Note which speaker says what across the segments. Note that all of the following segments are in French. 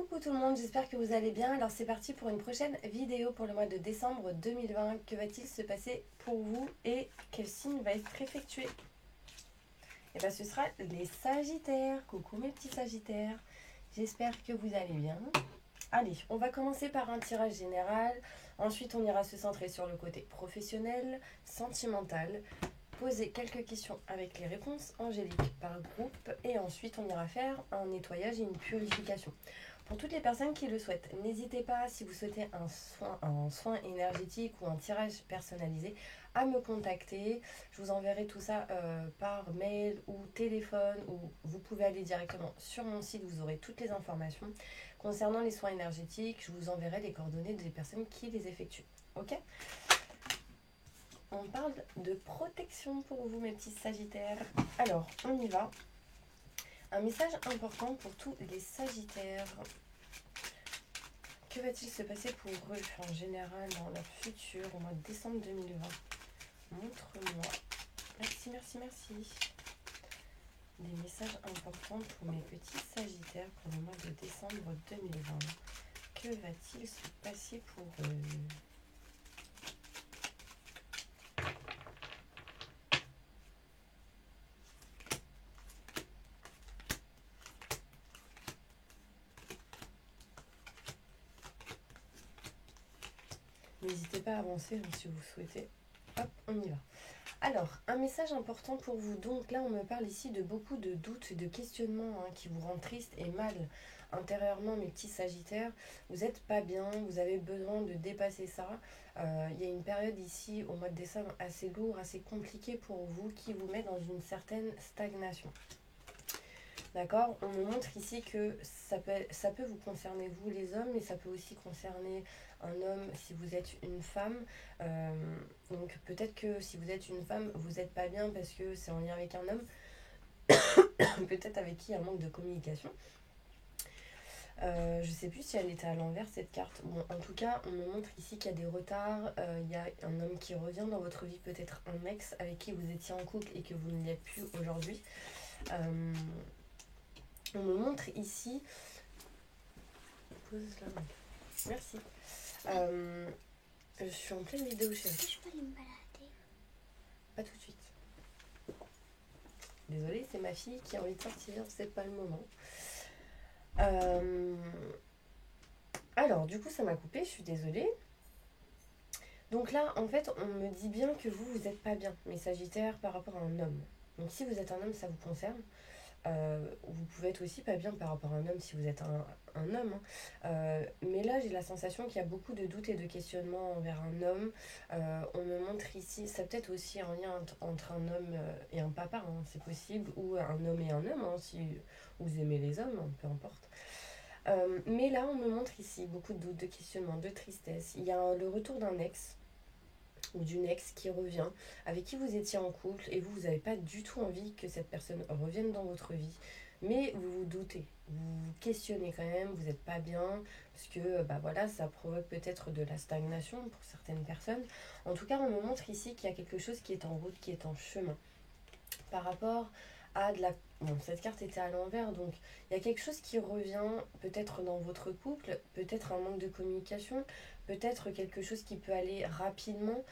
Speaker 1: Coucou tout le monde, j'espère que vous allez bien. Alors c'est parti pour une prochaine vidéo pour le mois de décembre 2020. Que va-t-il se passer pour vous et quel signe va être effectué? Et bien ce sera les Sagittaires. Coucou mes petits Sagittaires, j'espère que vous allez bien. Allez, on va commencer par un tirage général. Ensuite on ira se centrer sur le côté professionnel, sentimental. Poser quelques questions avec les réponses angéliques par groupe. Et ensuite on ira faire un nettoyage et une purification. Pour toutes les personnes qui le souhaitent, n'hésitez pas, si vous souhaitez un soin énergétique ou un tirage personnalisé, à me contacter. Je vous enverrai tout ça par mail ou téléphone, ou vous pouvez aller directement sur mon site, vous aurez toutes les informations. Concernant les soins énergétiques, je vous enverrai les coordonnées des personnes qui les effectuent. Ok ? On parle de protection pour vous, mes petits Sagittaires. Alors, on y va. Un message important pour tous les Sagittaires. Que va-t-il se passer pour eux en général dans leur futur au mois de décembre 2020? Montre-moi. Merci, merci, merci. Des messages importants pour mes petits Sagittaires pour le mois de décembre 2020. Que va-t-il se passer pour eux? N'hésitez pas à avancer si vous souhaitez. Hop, on y va. Alors, un message important pour vous. Donc là, on me parle ici de beaucoup de doutes, de questionnements qui vous rendent triste et mal intérieurement, mes petits Sagittaires. Vous n'êtes pas bien, vous avez besoin de dépasser ça. Il y a une période ici, au mois de décembre, assez lourde, assez compliquée pour vous, qui vous met dans une certaine stagnation. D'accord? On me montre ici que ça peut vous concerner, vous les hommes, mais ça peut aussi concerner un homme si vous êtes une femme. Donc peut-être que si vous êtes une femme, vous n'êtes pas bien parce que c'est en lien avec un homme. Peut-être avec qui il y a un manque de communication. Je ne sais plus si elle était à l'envers cette carte. Bon, en tout cas, on me montre ici qu'il y a des retards. Il y a un homme qui revient dans votre vie, peut-être un ex avec qui vous étiez en couple et que vous ne l'êtes plus aujourd'hui. On me montre ici. Pose là. Merci. Je suis en pleine vidéo chérie.
Speaker 2: Je peux aller me balader.
Speaker 1: Pas tout de suite. Désolée, c'est ma fille qui a envie de sortir, c'est pas le moment. Alors, du coup, ça m'a coupé, je suis désolée. Donc là, en fait, on me dit bien que vous n'êtes pas bien, mes Sagittaires, par rapport à un homme. Donc si vous êtes un homme, ça vous concerne. Vous pouvez être aussi pas bien par rapport à un homme si vous êtes un homme. Mais là, j'ai la sensation qu'il y a beaucoup de doutes et de questionnements envers un homme. On me montre ici, ça peut être aussi un lien entre un homme et un papa, c'est possible, ou un homme et un homme, si vous aimez les hommes, peu importe. Mais là, on me montre ici beaucoup de doutes, de questionnements, de tristesse. Il y a le retour d'un ex ou d'une ex qui revient, avec qui vous étiez en couple et vous n'avez pas du tout envie que cette personne revienne dans votre vie. Mais vous vous doutez, vous vous questionnez quand même, vous n'êtes pas bien, parce que voilà, ça provoque peut-être de la stagnation pour certaines personnes. En tout cas, on me montre ici qu'il y a quelque chose qui est en route, qui est en chemin. Par rapport à de la... Bon, cette carte était à l'envers, donc il y a quelque chose qui revient peut-être dans votre couple, peut-être un manque de communication, peut-être quelque chose qui peut aller rapidement.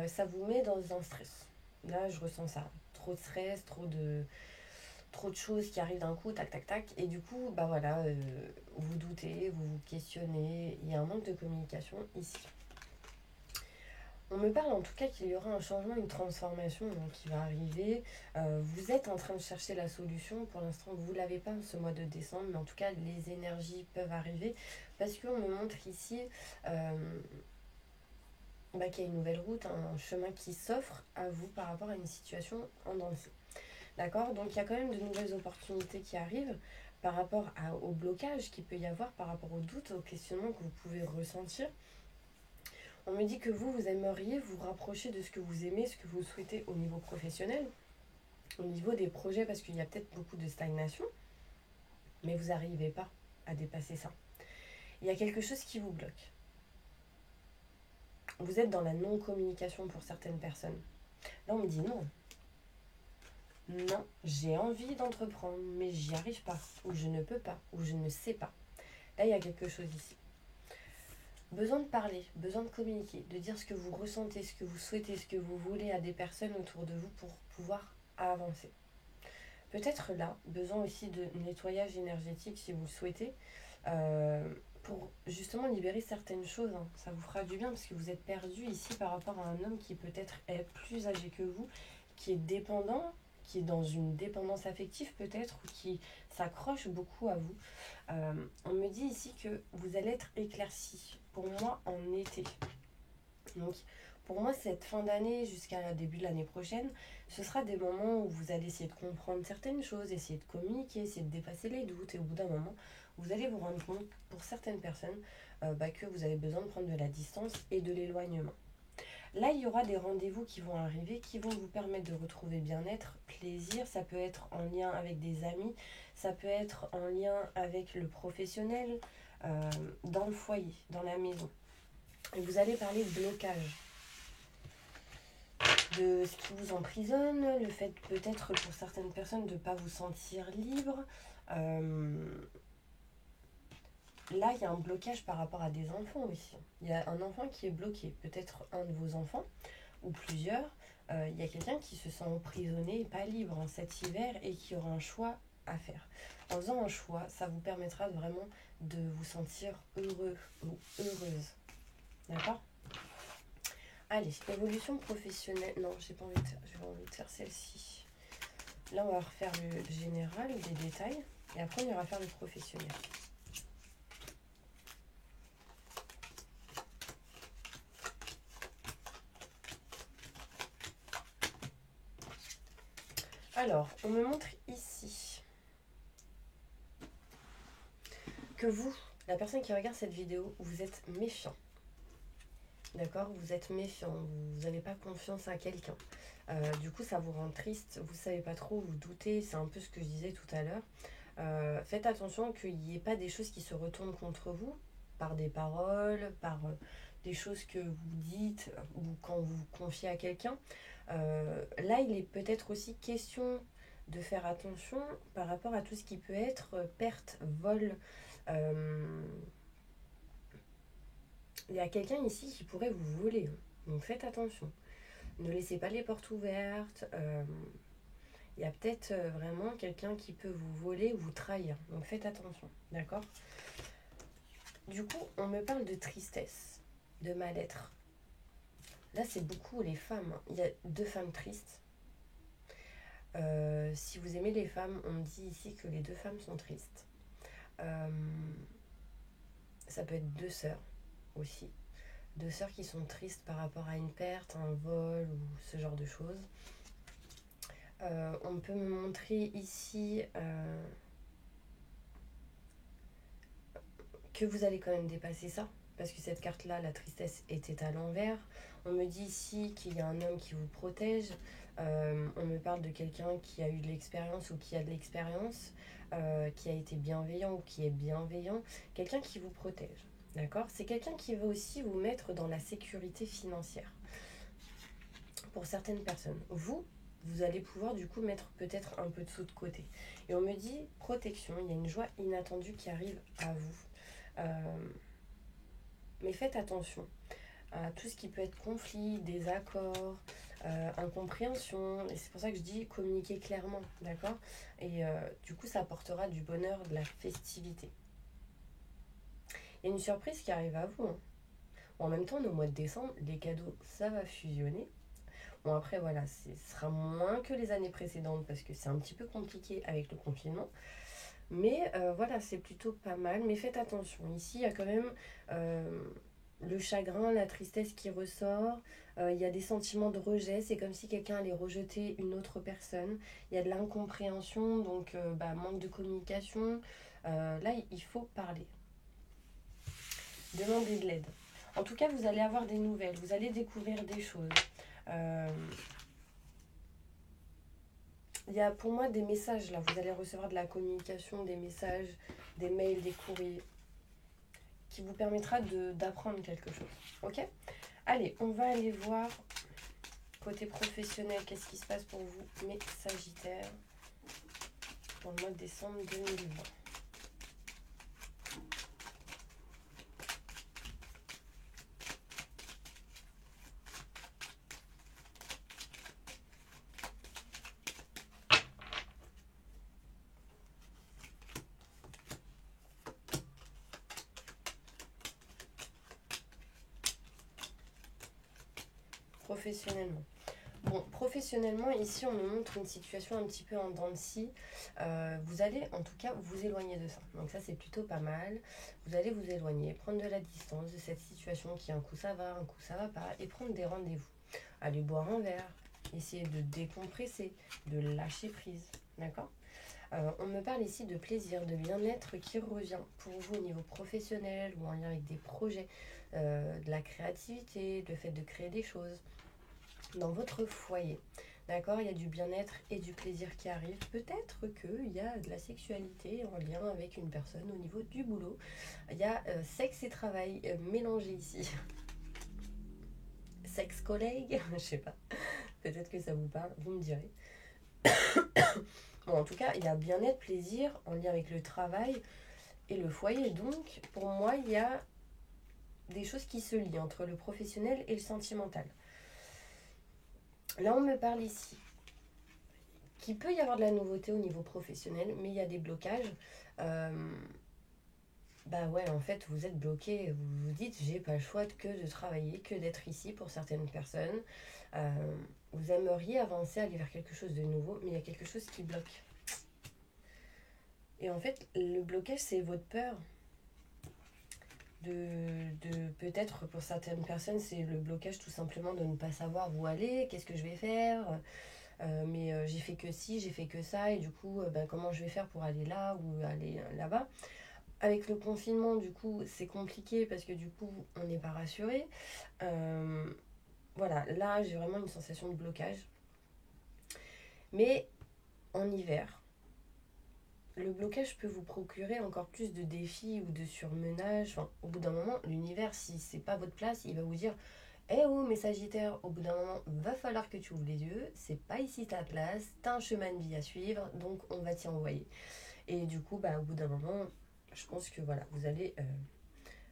Speaker 1: Ça vous met dans un stress. Là, je ressens ça. Trop de stress, trop de choses qui arrivent d'un coup, tac, tac, tac. Et du coup, vous doutez, vous vous questionnez. Il y a un manque de communication ici. On me parle en tout cas qu'il y aura un changement, une transformation qui va arriver. Vous êtes en train de chercher la solution. Pour l'instant, vous ne l'avez pas ce mois de décembre, mais en tout cas, les énergies peuvent arriver. Parce qu'on me montre ici qu'il y a une nouvelle route, un chemin qui s'offre à vous par rapport à une situation en danger. D'accord? Donc, il y a quand même de nouvelles opportunités qui arrivent par rapport au blocage qu'il peut y avoir, par rapport aux doutes, aux questionnements que vous pouvez ressentir. On me dit que vous aimeriez vous rapprocher de ce que vous aimez, ce que vous souhaitez au niveau professionnel, au niveau des projets, parce qu'il y a peut-être beaucoup de stagnation, mais vous n'arrivez pas à dépasser ça. Il y a quelque chose qui vous bloque. Vous êtes dans la non-communication pour certaines personnes. Là, on me dit non. Non, j'ai envie d'entreprendre, mais j'y arrive pas, ou je ne peux pas, ou je ne sais pas. Là, il y a quelque chose ici. Besoin de parler, besoin de communiquer, de dire ce que vous ressentez, ce que vous souhaitez, ce que vous voulez à des personnes autour de vous pour pouvoir avancer. Peut-être là, besoin aussi de nettoyage énergétique si vous le souhaitez, pour justement libérer certaines choses. Hein. Ça vous fera du bien parce que vous êtes perdu ici par rapport à un homme qui peut-être est plus âgé que vous, qui est dépendant, qui est dans une dépendance affective peut-être, ou qui s'accroche beaucoup à vous. On me dit ici que vous allez être éclairci, pour moi en été. Donc pour moi cette fin d'année jusqu'à début de l'année prochaine, ce sera des moments où vous allez essayer de comprendre certaines choses, essayer de communiquer, essayer de dépasser les doutes, et au bout d'un moment, vous allez vous rendre compte pour certaines personnes que vous avez besoin de prendre de la distance et de l'éloignement. Là, il y aura des rendez-vous qui vont arriver, qui vont vous permettre de retrouver bien-être, plaisir. Ça peut être en lien avec des amis, ça peut être en lien avec le professionnel, dans le foyer, dans la maison. Et vous allez parler de blocage, de ce qui vous emprisonne, le fait peut-être pour certaines personnes de ne pas vous sentir libre. Là, il y a un blocage par rapport à des enfants aussi. Il y a un enfant qui est bloqué, peut-être un de vos enfants, ou plusieurs. Il y a quelqu'un qui se sent emprisonné et pas libre en cet hiver et qui aura un choix à faire. En faisant un choix, ça vous permettra vraiment de vous sentir heureux ou heureuse. D'accord ? Allez, évolution professionnelle. Non, j'ai pas envie de faire celle-ci. Là, on va refaire le général, des détails. Et après, on ira faire le professionnel. Alors, on me montre ici que vous, la personne qui regarde cette vidéo, vous êtes méfiant. D'accord ? Vous êtes méfiant, vous n'avez pas confiance à quelqu'un. Du coup, ça vous rend triste, vous ne savez pas trop, vous doutez, c'est un peu ce que je disais tout à l'heure. Faites attention qu'il n'y ait pas des choses qui se retournent contre vous, par des paroles, par des choses que vous dites, ou quand vous vous confiez à quelqu'un. Là, il est peut-être aussi question de faire attention par rapport à tout ce qui peut être perte, vol. Il y a quelqu'un ici qui pourrait vous voler. Donc faites attention. Ne laissez pas les portes ouvertes. Il y a peut-être vraiment quelqu'un qui peut vous voler ou vous trahir. Donc faites attention. D'accord ? Du coup, on me parle de tristesse, de mal-être. Là, c'est beaucoup les femmes. Il y a 2 femmes tristes. Si vous aimez les femmes, on me dit ici que les 2 femmes sont tristes. Ça peut être 2 sœurs aussi. 2 sœurs qui sont tristes par rapport à une perte, un vol ou ce genre de choses. On peut me montrer ici que vous allez quand même dépasser ça, parce que cette carte-là, la tristesse, était à l'envers. On me dit ici qu'il y a un homme qui vous protège. On me parle de quelqu'un qui a eu de l'expérience ou qui a de l'expérience, qui a été bienveillant ou qui est bienveillant. Quelqu'un qui vous protège. D'accord ? C'est quelqu'un qui va aussi vous mettre dans la sécurité financière. Pour certaines personnes. Vous allez pouvoir du coup mettre peut-être un peu de sous de côté. Et on me dit protection, il y a une joie inattendue qui arrive à vous. Mais faites attention à tout ce qui peut être conflit, désaccord, incompréhension. Et c'est pour ça que je dis communiquer clairement, d'accord ? Et du coup, ça apportera du bonheur, de la festivité. Il y a une surprise qui arrive à vous. Hein. Bon, en même temps, on est au mois de décembre, les cadeaux, ça va fusionner. Bon, après, voilà, ce sera moins que les années précédentes parce que c'est un petit peu compliqué avec le confinement. Mais voilà, c'est plutôt pas mal. Mais faites attention. Ici, il y a quand même le chagrin, la tristesse qui ressort. Il y a des sentiments de rejet. C'est comme si quelqu'un allait rejeter une autre personne. Il y a de l'incompréhension, donc manque de communication. Là, il faut parler. Demandez de l'aide. En tout cas, vous allez avoir des nouvelles. Vous allez découvrir des choses. Il y a pour moi des messages là, vous allez recevoir de la communication, des messages, des mails, des courriers qui vous permettra d'apprendre quelque chose. Ok ? Allez, on va aller voir côté professionnel, qu'est-ce qui se passe pour vous, mes Sagittaires, pour le mois de décembre 2020. professionnellement. Bon, professionnellement, ici, on nous montre une situation un petit peu en dents de scie. Vous allez, en tout cas, vous éloigner de ça. Donc ça, c'est plutôt pas mal. Vous allez vous éloigner, prendre de la distance de cette situation qui, un coup, ça va, un coup, ça va pas, et prendre des rendez-vous. Aller boire un verre, essayer de décompresser, de lâcher prise, d'accord? On me parle ici de plaisir, de bien-être qui revient pour vous au niveau professionnel ou en lien avec des projets, de la créativité, le fait de créer des choses dans votre foyer. D'accord, il y a du bien-être et du plaisir qui arrive. Peut-être qu'il y a de la sexualité en lien avec une personne au niveau du boulot. Il y a sexe et travail mélangés ici. Sexe collègue, je sais pas. Peut-être que ça vous parle, vous me direz. Bon, en tout cas, il y a bien-être, plaisir en lien avec le travail et le foyer. Donc, pour moi, il y a des choses qui se lient entre le professionnel et le sentimental. Là, on me parle ici qu'il peut y avoir de la nouveauté au niveau professionnel, mais il y a des blocages. Bah ouais, en fait, vous êtes bloqué. Vous vous dites, j'ai pas le choix que de travailler, que d'être ici pour certaines personnes. Vous aimeriez avancer, aller vers quelque chose de nouveau, mais il y a quelque chose qui bloque. Et en fait, le blocage, c'est votre peur. De peut-être pour certaines personnes, c'est le blocage tout simplement de ne pas savoir où aller, qu'est-ce que je vais faire. Mais j'ai fait que ci, j'ai fait que ça, et du coup, comment je vais faire pour aller là ou aller là-bas. Avec le confinement, du coup, c'est compliqué parce que du coup, on n'est pas rassuré. Voilà, là, j'ai vraiment une sensation de blocage. Mais en hiver, le blocage peut vous procurer encore plus de défis ou de surmenage. Enfin, au bout d'un moment, l'univers, si c'est pas votre place, il va vous dire eh oh, mes Sagittaires, au bout d'un moment, va falloir que tu ouvres les yeux. C'est pas ici ta place, t'as un chemin de vie à suivre, donc on va t'y envoyer. Et du coup, au bout d'un moment, je pense que voilà, vous allez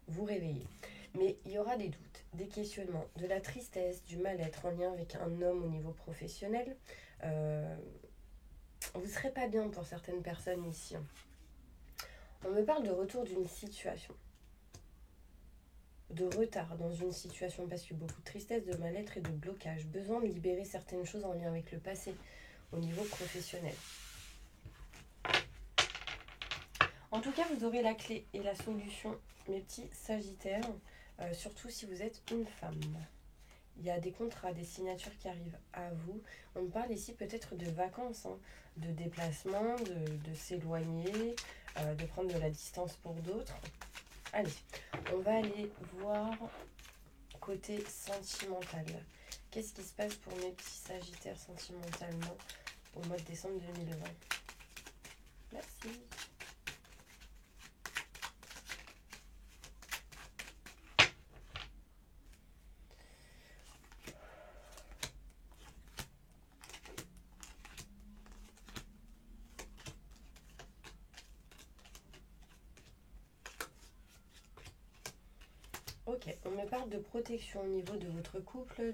Speaker 1: vous réveiller. Mais il y aura des doutes, des questionnements, de la tristesse, du mal-être en lien avec un homme au niveau professionnel. Vous ne serez pas bien pour certaines personnes ici. On me parle de retour d'une situation, de retard dans une situation parce qu'il y a beaucoup de tristesse, de mal-être et de blocage. Besoin de libérer certaines choses en lien avec le passé au niveau professionnel. En tout cas, vous aurez la clé et la solution, mes petits Sagittaires, surtout si vous êtes une femme. Il y a des contrats, des signatures qui arrivent à vous. On parle ici peut-être de vacances, de déplacement, de s'éloigner, de prendre de la distance pour d'autres. Allez, on va aller voir côté sentimental. Qu'est-ce qui se passe pour mes petits Sagittaires sentimentalement au mois de décembre 2020? Merci. Ok, on me parle de protection au niveau de votre couple,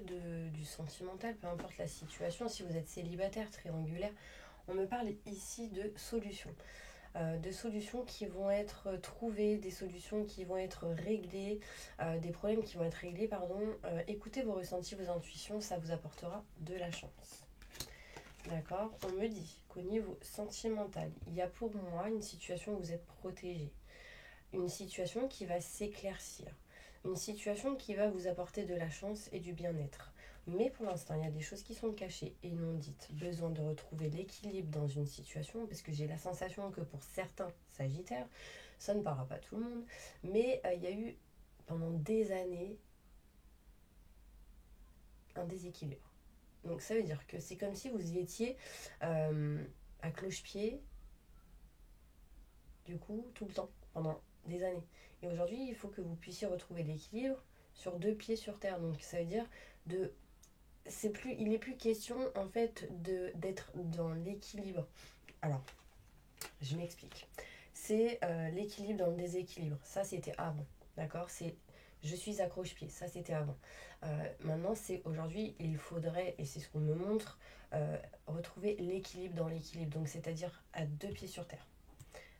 Speaker 1: du sentimental, peu importe la situation. Si vous êtes célibataire, triangulaire, on me parle ici de solutions. De solutions qui vont être trouvées, des solutions qui vont être réglées, des problèmes qui vont être réglés, pardon. Écoutez vos ressentis, vos intuitions, ça vous apportera de la chance. D'accord? On me dit qu'au niveau sentimental, il y a pour moi une situation où vous êtes protégé. Une situation qui va s'éclaircir. Une situation qui va vous apporter de la chance et du bien-être. Mais pour l'instant, il y a des choses qui sont cachées et non dites. Besoin de retrouver l'équilibre dans une situation, parce que j'ai la sensation que pour certains Sagittaires, ça ne parlera pas à tout le monde, mais il y a eu pendant des années un déséquilibre. Donc ça veut dire que c'est comme si vous y étiez à cloche-pied, du coup, tout le temps, pendant des années. Et aujourd'hui, il faut que vous puissiez retrouver l'équilibre sur deux pieds sur terre. Donc ça veut dire il n'est plus question en fait d'être dans l'équilibre. Alors, je m'explique. C'est l'équilibre dans le déséquilibre. Ça, c'était avant. D'accord? C'est je suis accroche-pied. Ça, c'était avant. Maintenant, c'est aujourd'hui, il faudrait, et c'est ce qu'on me montre, retrouver l'équilibre dans l'équilibre. Donc, c'est-à-dire à deux pieds sur terre.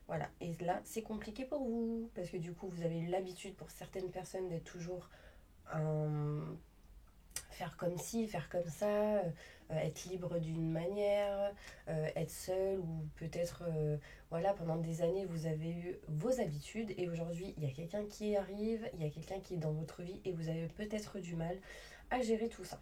Speaker 1: Voilà, et là, c'est compliqué pour vous, parce que du coup, vous avez eu l'habitude pour certaines personnes d'être toujours faire comme ci, faire comme ça, être libre d'une manière, être seul ou peut-être, voilà, pendant des années, vous avez eu vos habitudes et aujourd'hui, il y a quelqu'un qui arrive, il y a quelqu'un qui est dans votre vie et vous avez peut-être du mal à gérer tout ça.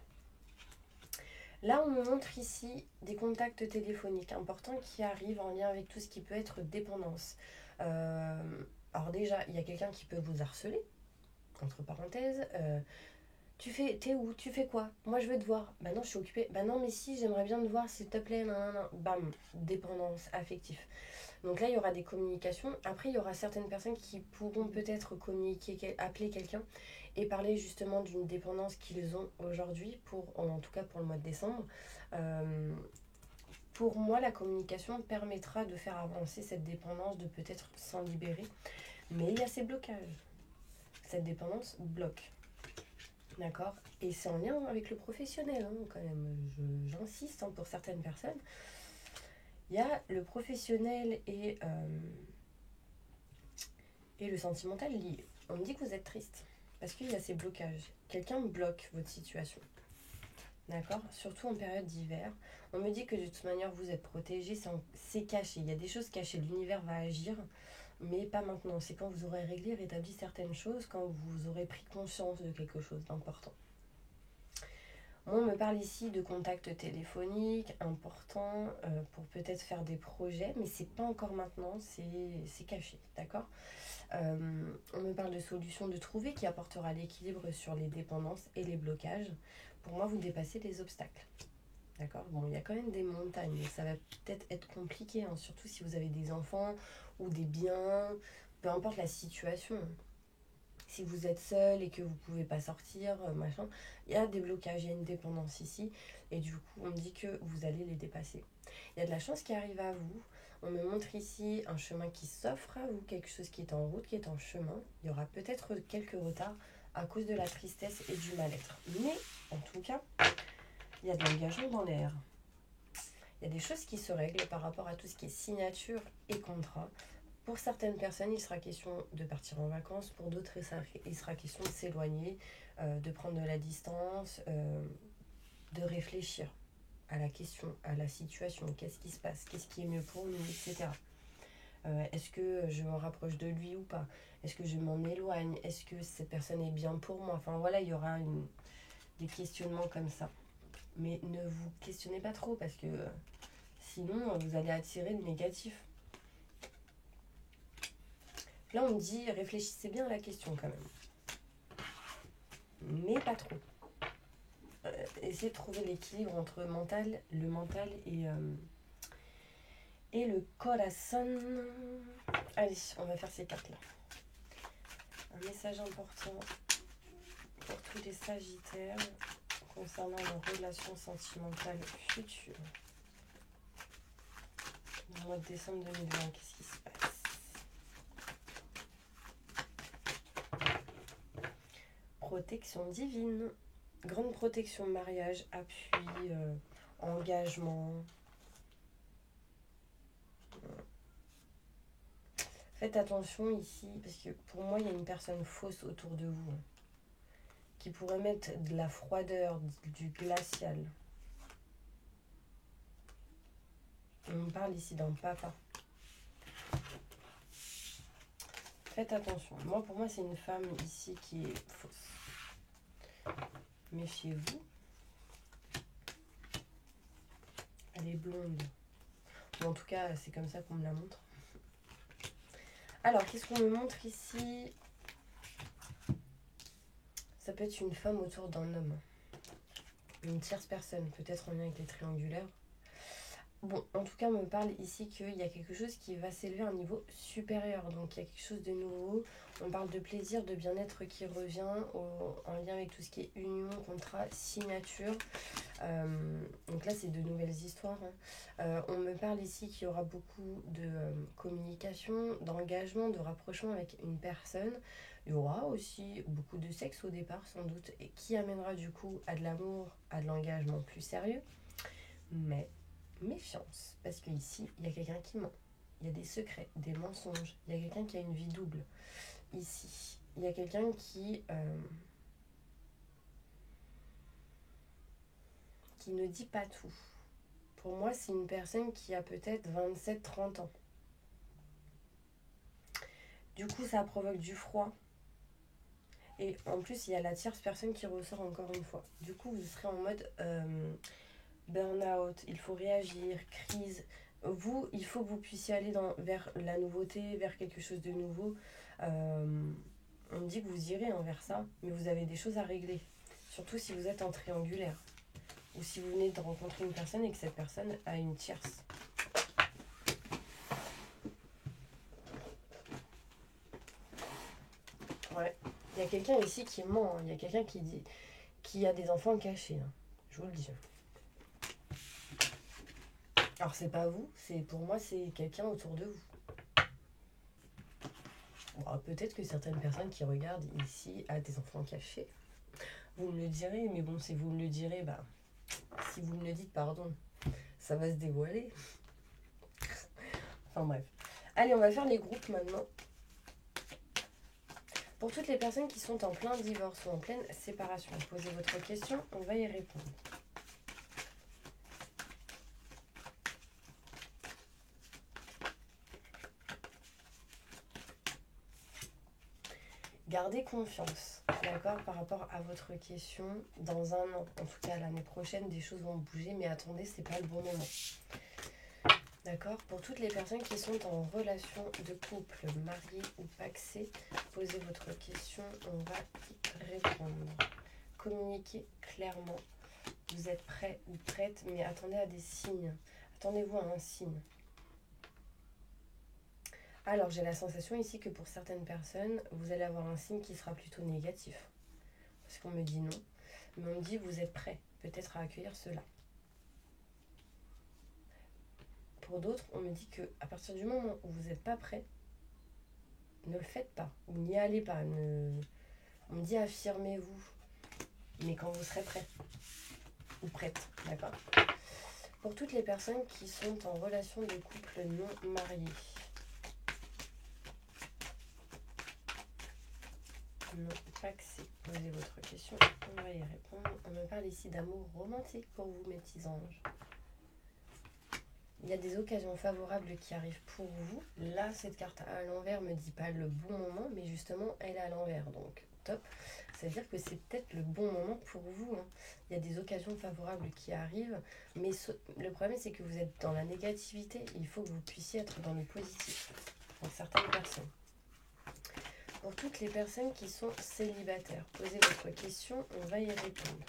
Speaker 1: Là, on me montre ici des contacts téléphoniques importants qui arrivent en lien avec tout ce qui peut être dépendance. Alors déjà, il y a quelqu'un qui peut vous harceler, entre parenthèses. T'es où? Tu fais quoi? Moi, je veux te voir. Bah non, je suis occupée. Bah non, mais si, j'aimerais bien te voir, s'il te plaît. Non, non, non. Bam, dépendance affective. Donc là, il y aura des communications. Après, il y aura certaines personnes qui pourront peut-être communiquer, appeler quelqu'un et parler justement d'une dépendance qu'ils ont aujourd'hui, en tout cas pour le mois de décembre. Pour moi, la communication permettra de faire avancer cette dépendance, de peut-être s'en libérer. Mais il y a ces blocages. Cette dépendance bloque. D'accord? Et c'est en lien avec le professionnel, hein, quand même. J'insiste, hein, pour certaines personnes. Il y a le professionnel et le sentimental lié. On me dit que vous êtes triste parce qu'il y a ces blocages. Quelqu'un bloque votre situation. D'accord? Surtout en période d'hiver. On me dit que de toute manière, vous êtes protégé, c'est caché. Il y a des choses cachées. L'univers va agir, mais pas maintenant. C'est quand vous aurez réglé, rétabli certaines choses, quand vous aurez pris conscience de quelque chose d'important. On me parle ici de contacts téléphoniques importants pour peut-être faire des projets, mais c'est pas encore maintenant, c'est caché, d'accord? On me parle de solutions de trouver qui apportera l'équilibre sur les dépendances et les blocages. Pour moi, vous dépassez les obstacles, d'accord? Bon, il y a quand même des montagnes, mais ça va peut-être être compliqué, hein, surtout si vous avez des enfants ou des biens, peu importe la situation. Si vous êtes seul et que vous ne pouvez pas sortir, machin, il y a des blocages, il y a une dépendance ici. Et du coup, on me dit que vous allez les dépasser. Il y a de la chance qui arrive à vous. On me montre ici un chemin qui s'offre à vous, quelque chose qui est en route, qui est en chemin. Il y aura peut-être quelques retards à cause de la tristesse et du mal-être. Mais, en tout cas, il y a de l'engagement dans l'air. Il y a des choses qui se règlent par rapport à tout ce qui est signature et contrat. Pour certaines personnes, il sera question de partir en vacances. Pour d'autres, il sera question de s'éloigner, de prendre de la distance, de réfléchir à la question, à la situation. Qu'est-ce qui se passe? Qu'est-ce qui est mieux pour nous, etc. Est-ce que je me rapproche de lui ou pas? Est-ce que je m'en éloigne? Est-ce que cette personne est bien pour moi? Enfin voilà, il y aura des questionnements comme ça. Mais ne vous questionnez pas trop parce que sinon, vous allez attirer le négatif. Là, on me dit, réfléchissez bien à la question quand même. Mais pas trop. Essayez de trouver l'équilibre entre le mental et le corazon. Allez, on va faire ces cartes-là. Un message important pour tous les Sagittaires concernant leurs relations sentimentales futures. Dans le mois de décembre 2020, qu'est-ce qui se passe? Protection divine, grande protection, mariage, appui, engagement. Faites attention ici, parce que pour moi, il y a une personne fausse autour de vous, hein, qui pourrait mettre de la froideur, du glacial. On me parle ici d'un papa. Faites attention. Moi, pour moi, c'est une femme ici qui est fausse. Méfiez-vous. Elle est blonde. Ou en tout cas, c'est comme ça qu'on me la montre. Alors, qu'est-ce qu'on me montre ici? Ça peut être une femme autour d'un homme. Une tierce personne, peut-être en lien avec les triangulaires. Bon, en tout cas, on me parle ici qu'il y a quelque chose qui va s'élever à un niveau supérieur. Donc, il y a quelque chose de nouveau. On parle de plaisir, de bien-être qui revient en lien avec tout ce qui est union, contrat, signature. Donc là, c'est de nouvelles histoires, hein. On me parle ici qu'il y aura beaucoup de communication, d'engagement, de rapprochement avec une personne. Il y aura aussi beaucoup de sexe au départ, sans doute, et qui amènera du coup à de l'amour, à de l'engagement plus sérieux. Mais méfiance, parce qu'ici, il y a quelqu'un qui ment. Il y a des secrets, des mensonges. Il y a quelqu'un qui a une vie double. Ici, il y a quelqu'un qui qui ne dit pas tout. Pour moi, c'est une personne qui a peut-être 27-30 ans. Du coup, ça provoque du froid. Et en plus, il y a la tierce personne qui ressort encore une fois. Du coup, vous serez en mode burn-out, il faut réagir, crise. Vous, il faut que vous puissiez aller vers la nouveauté, vers quelque chose de nouveau. On me dit que vous irez vers ça, mais vous avez des choses à régler. Surtout si vous êtes en triangulaire. Ou si vous venez de rencontrer une personne et que cette personne a une tierce. Ouais. Il y a quelqu'un ici qui ment. Il y a quelqu'un qui dit qu'il y a des enfants cachés. Je vous le dis. Alors c'est pas vous, pour moi c'est quelqu'un autour de vous. Bon, peut-être que certaines personnes qui regardent ici a des enfants cachés. Vous me le direz, mais bon, si vous me le direz, si vous me le dites, pardon, ça va se dévoiler. Enfin bref. Allez, on va faire les groupes maintenant. Pour toutes les personnes qui sont en plein divorce ou en pleine séparation, posez votre question, on va y répondre. Gardez confiance, d'accord, par rapport à votre question. Dans un an, en tout cas l'année prochaine, des choses vont bouger, mais attendez, c'est pas le bon moment. D'accord. Pour toutes les personnes qui sont en relation de couple, marié ou pacsé, posez votre question, on va y répondre. Communiquez clairement. Vous êtes prêt ou prête, mais attendez à des signes. Attendez-vous à un signe. Alors, j'ai la sensation ici que pour certaines personnes, vous allez avoir un signe qui sera plutôt négatif. Parce qu'on me dit non. Mais on me dit vous êtes prêt, peut-être à accueillir cela. Pour d'autres, on me dit qu'à partir du moment où vous n'êtes pas prêt, ne le faites pas, ou n'y allez pas. On me dit affirmez-vous, mais quand vous serez prêt, ou prête, d'accord. Pour toutes les personnes qui sont en relation de couple non marié, non pacsé, posez votre question, on va y répondre. On me parle ici d'amour romantique pour vous, mes petits anges. Il y a des occasions favorables qui arrivent pour vous. Là, cette carte à l'envers me dit pas le bon moment, mais justement, elle est à l'envers. Donc, top. C'est-à-dire que c'est peut-être le bon moment pour vous. Il y a des occasions favorables qui arrivent. Mais le problème, c'est que vous êtes dans la négativité. Il faut que vous puissiez être dans le positif. Pour certaines personnes. Pour toutes les personnes qui sont célibataires, posez votre question, on va y répondre.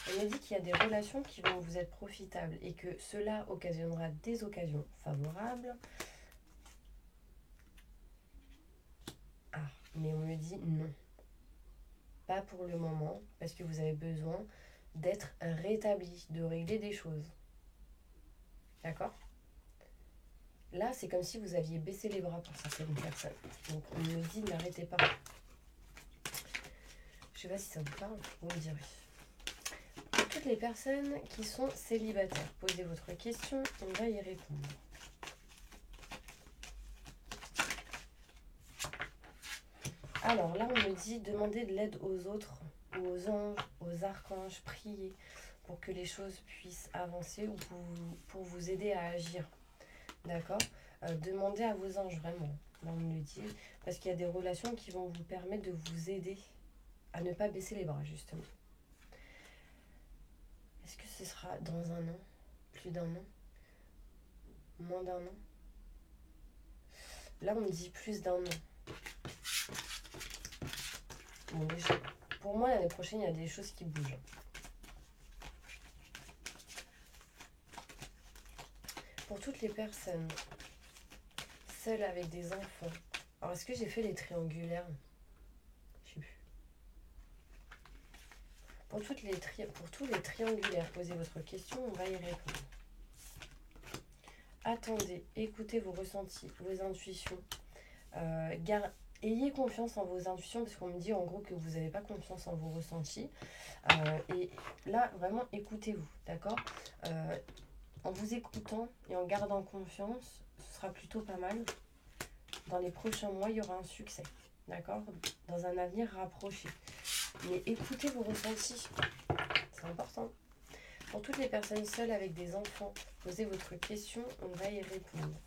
Speaker 1: On me dit qu'il y a des relations qui vont vous être profitables et que cela occasionnera des occasions favorables. Ah, mais on me dit non. Pas pour le moment, parce que vous avez besoin d'être rétabli, de régler des choses. D'accord ? Là, c'est comme si vous aviez baissé les bras pour certaines personnes. Donc, on me dit n'arrêtez pas. Je sais pas si ça vous parle, vous me direz. Toutes les personnes qui sont célibataires, posez votre question, on va y répondre. Alors là, on me dit demander de l'aide aux autres, ou aux anges, aux archanges, prier pour que les choses puissent avancer ou pour vous aider à agir. D'accord ? Demandez à vos anges, vraiment. Là, on me le dit, parce qu'il y a des relations qui vont vous permettre de vous aider à ne pas baisser les bras, justement. Est-ce que ce sera dans un an, plus d'un an, moins d'un an? Là, on me dit plus d'un an. Bon, déjà, pour moi, l'année prochaine, il y a des choses qui bougent. Pour toutes les personnes seules avec des enfants. Alors, est-ce que j'ai fait les triangulaires? Je sais plus. Pour tous les triangulaires, posez votre question, on va y répondre. Attendez, écoutez vos ressentis, vos intuitions. Ayez confiance en vos intuitions, parce qu'on me dit en gros que vous n'avez pas confiance en vos ressentis. Et là, vraiment, écoutez-vous, d'accord ? En vous écoutant et en gardant confiance, ce sera plutôt pas mal. Dans les prochains mois, il y aura un succès, d'accord ? Dans un avenir rapproché. Mais écoutez vos ressentis, c'est important. Pour toutes les personnes seules avec des enfants, posez votre question, on va y répondre.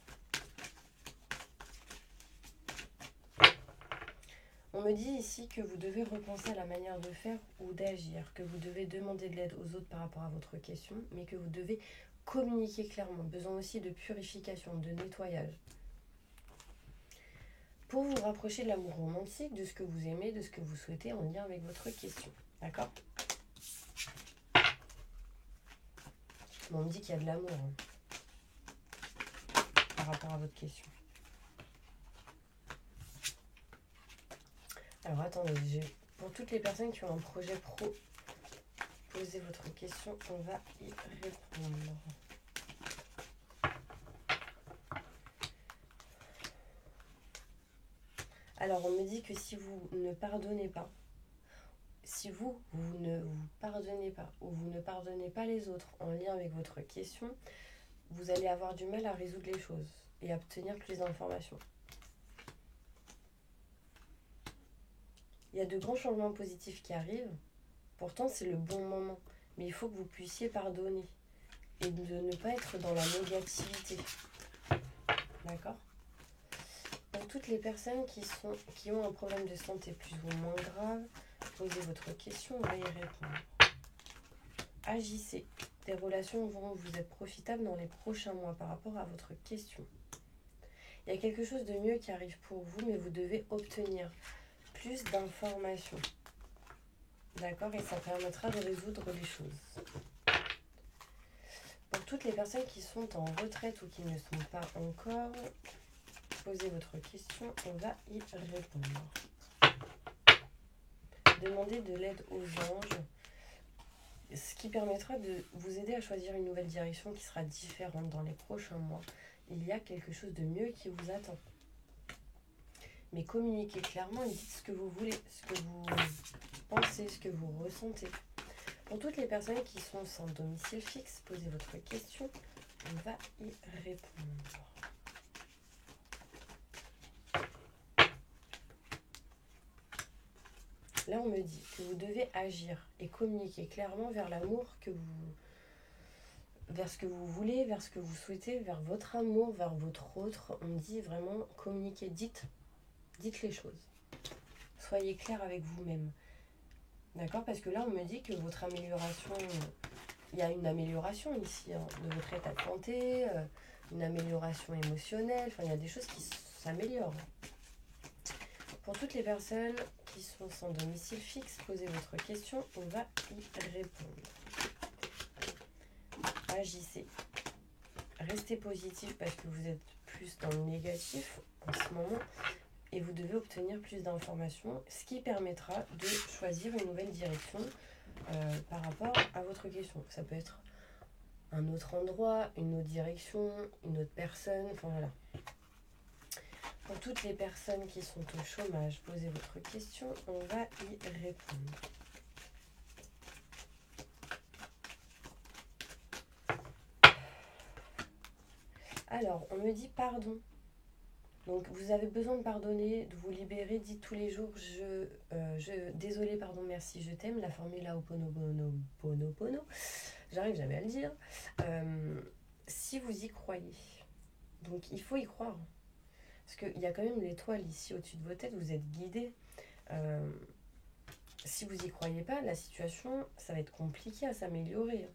Speaker 1: On me dit ici que vous devez repenser à la manière de faire ou d'agir, que vous devez demander de l'aide aux autres par rapport à votre question, mais que vous devez communiquer clairement. Besoin aussi de purification, de nettoyage. Pour vous rapprocher de l'amour romantique, de ce que vous aimez, de ce que vous souhaitez en lien avec votre question. D'accord ? Bon, on me dit qu'il y a de l'amour par rapport à votre question. Alors attendez, pour toutes les personnes qui ont un projet pro, posez votre question, on va y répondre. Alors on me dit que si vous ne pardonnez pas, si vous ne vous pardonnez pas ou vous ne pardonnez pas les autres en lien avec votre question, vous allez avoir du mal à résoudre les choses et à obtenir plus d'informations. Il y a de grands changements positifs qui arrivent, pourtant c'est le bon moment, mais il faut que vous puissiez pardonner et de ne pas être dans la négativité. D'accord ? Pour toutes les personnes qui ont un problème de santé plus ou moins grave, posez votre question, on va y répondre. Agissez. Des relations vont vous être profitables dans les prochains mois par rapport à votre question. Il y a quelque chose de mieux qui arrive pour vous, mais vous devez obtenir plus d'informations. D'accord ? Et ça permettra de résoudre les choses. Pour toutes les personnes qui sont en retraite ou qui ne sont pas encore, posez votre question, on va y répondre. Demandez de l'aide aux anges, ce qui permettra de vous aider à choisir une nouvelle direction qui sera différente dans les prochains mois. Il y a quelque chose de mieux qui vous attend. Mais communiquez clairement et dites ce que vous voulez, ce que vous pensez, ce que vous ressentez. Pour toutes les personnes qui sont sans domicile fixe, posez votre question, on va y répondre. Là, on me dit que vous devez agir et communiquer clairement vers l'amour vers ce que vous voulez, vers ce que vous souhaitez, vers votre amour, vers votre autre. On me dit vraiment communiquer, dites les choses. Soyez clair avec vous-même. D'accord ? Parce que là, on me dit que votre amélioration, il y a une amélioration ici de votre état de santé, une amélioration émotionnelle. Enfin, il y a des choses qui s'améliorent. Pour toutes les personnes qui sont sans domicile fixe, posez votre question, on va y répondre. Agissez. Restez positif parce que vous êtes plus dans le négatif en ce moment et vous devez obtenir plus d'informations, ce qui permettra de choisir une nouvelle direction par rapport à votre question. Ça peut être un autre endroit, une autre direction, une autre personne, enfin voilà. Pour toutes les personnes qui sont au chômage, posez votre question, on va y répondre. Alors, on me dit pardon. Donc, vous avez besoin de pardonner, de vous libérer. Dites tous les jours, désolé, pardon, merci, je t'aime. La formule Ho'oponopono. J'arrive jamais à le dire. Si vous y croyez. Donc, il faut y croire. Parce qu'il y a quand même l'étoile ici au-dessus de vos têtes, vous êtes guidés. Si vous n'y croyez pas, la situation, ça va être compliqué à s'améliorer.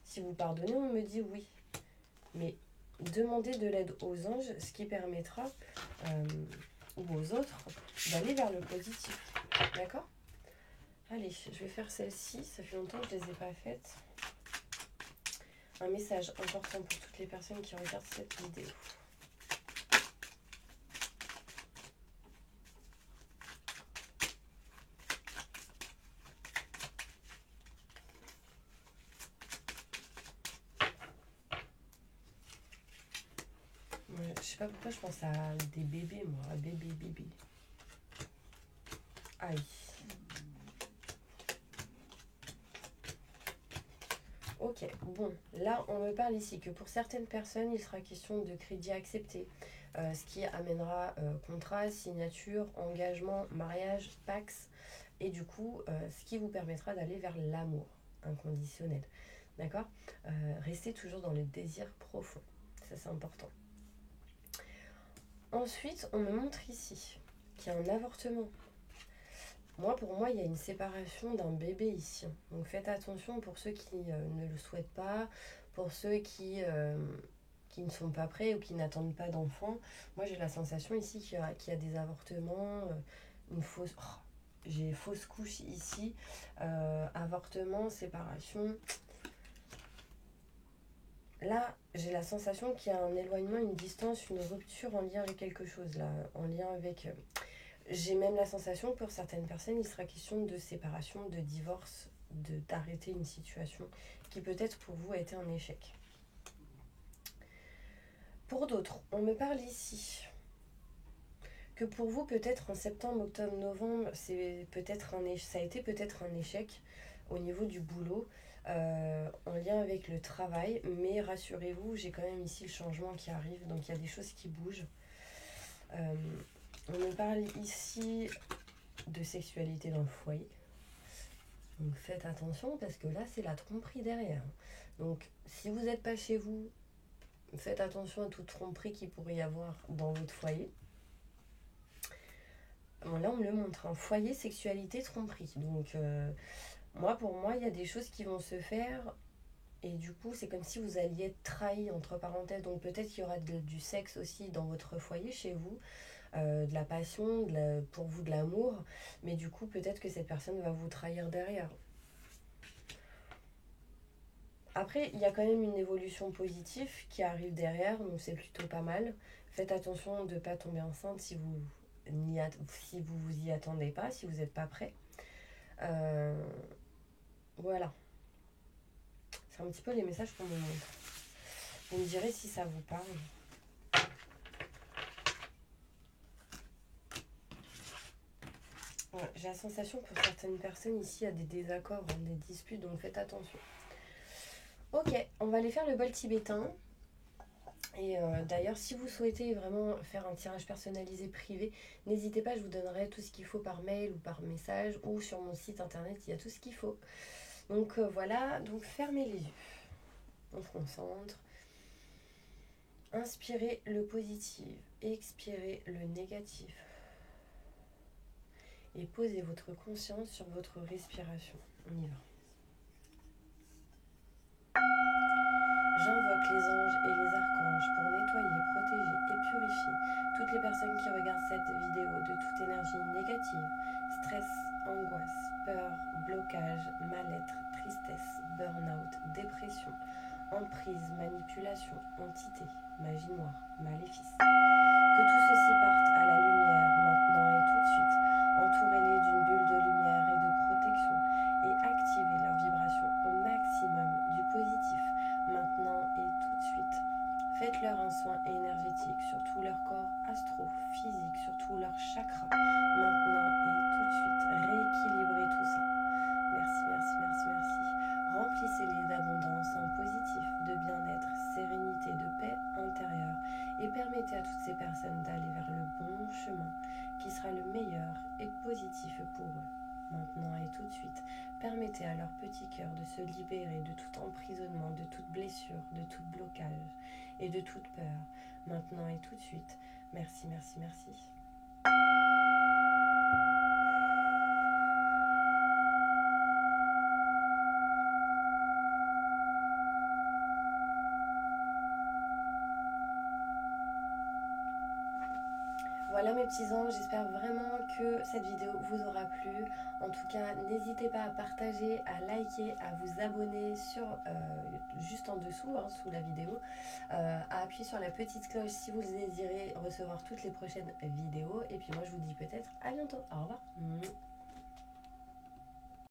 Speaker 1: Si vous pardonnez, on me dit oui. Mais demandez de l'aide aux anges, ce qui permettra, ou aux autres, d'aller vers le positif. D'accord ? Allez, je vais faire celle-ci. Ça fait longtemps que je ne les ai pas faites. Un message important pour toutes les personnes qui regardent cette vidéo. Je sais pas pourquoi je pense à des bébés, moi. À bébé. Aïe. Ok, bon, là on me parle ici que pour certaines personnes, il sera question de crédit accepté, ce qui amènera contrat, signature, engagement, mariage, pax, et du coup, ce qui vous permettra d'aller vers l'amour inconditionnel. D'accord. Restez toujours dans le désir profond. Ça, c'est important. Ensuite, on me montre ici qu'il y a un avortement. Pour moi, il y a une séparation d'un bébé ici. Donc faites attention pour ceux qui ne le souhaitent pas, pour ceux qui ne sont pas prêts ou qui n'attendent pas d'enfants. Moi, j'ai la sensation ici qu'il y a des avortements, une fausse... Oh, j'ai fausse couche ici, avortement, séparation. Là, j'ai la sensation qu'il y a un éloignement, une distance, une rupture en lien avec quelque chose, là, en lien avec... J'ai même la sensation que pour certaines personnes, il sera question de séparation, de divorce, d'arrêter une situation qui peut-être pour vous a été un échec. Pour d'autres, on me parle ici que pour vous, peut-être en septembre, octobre, novembre, ça a été peut-être un échec au niveau du boulot, en lien avec le travail, mais rassurez-vous, j'ai quand même ici le changement qui arrive, donc il y a des choses qui bougent. On me parle ici de sexualité dans le foyer. Donc faites attention parce que là, c'est la tromperie derrière. Donc si vous n'êtes pas chez vous, faites attention à toute tromperie qu'il pourrait y avoir dans votre foyer. Bon, là, on me le montre. Un foyer, sexualité, tromperie. Donc pour moi, il y a des choses qui vont se faire. Et du coup, c'est comme si vous alliez être trahi, entre parenthèses. Donc peut-être qu'il y aura du sexe aussi dans votre foyer, chez vous. De la passion, pour vous de l'amour, mais du coup peut-être que cette personne va vous trahir derrière. Après, il y a quand même une évolution positive qui arrive derrière, donc c'est plutôt pas mal. Faites attention de ne pas tomber enceinte si vous vous y attendez pas, si vous n'êtes pas prêt. Voilà. C'est un petit peu les messages qu'on me montre. Vous me direz si ça vous parle. Ouais, j'ai la sensation que pour certaines personnes ici, il y a des désaccords, des disputes, donc faites attention. Ok, on va aller faire le bol tibétain. Et d'ailleurs, si vous souhaitez vraiment faire un tirage personnalisé privé, n'hésitez pas, je vous donnerai tout ce qu'il faut par mail ou par message ou sur mon site internet, il y a tout ce qu'il faut. Donc voilà, donc fermez les yeux. On se concentre. Inspirez le positif, expirez le négatif. Et posez votre conscience sur votre respiration. On y va. J'invoque les anges et les archanges pour nettoyer, protéger et purifier toutes les personnes qui regardent cette vidéo de toute énergie négative, stress, angoisse, peur, blocage, mal-être, tristesse, burn-out, dépression, emprise, manipulation, entité, magie noire, maléfice. Que tout ceci parte à la lumière maintenant et tout de suite. Entourez-les d'une bulle de lumière et de protection et activez leur vibration au maximum du positif maintenant et tout de suite. Faites-leur un soin énergétique sur tout leur corps astro-physique, sur tout leur chakra maintenant et tout de suite. Rééquilibrez tout ça. Merci, merci, merci, merci. Remplissez-les d'abondance en positif, de bien-être, sérénité, de paix intérieure et permettez à toutes ces personnes d'aller vers le bon chemin qui sera le meilleur et positif pour eux. Maintenant et tout de suite, permettez à leur petit cœur de se libérer de tout emprisonnement, de toute blessure, de tout blocage et de toute peur. Maintenant et tout de suite. Merci, merci, merci. Voilà mes petits anges, j'espère vraiment que cette vidéo vous aura plu. En tout cas, n'hésitez pas à partager, à liker, à vous abonner juste en dessous, sous la vidéo, à appuyer sur la petite cloche si vous désirez recevoir toutes les prochaines vidéos. Et puis moi, je vous dis peut-être à bientôt. Au revoir.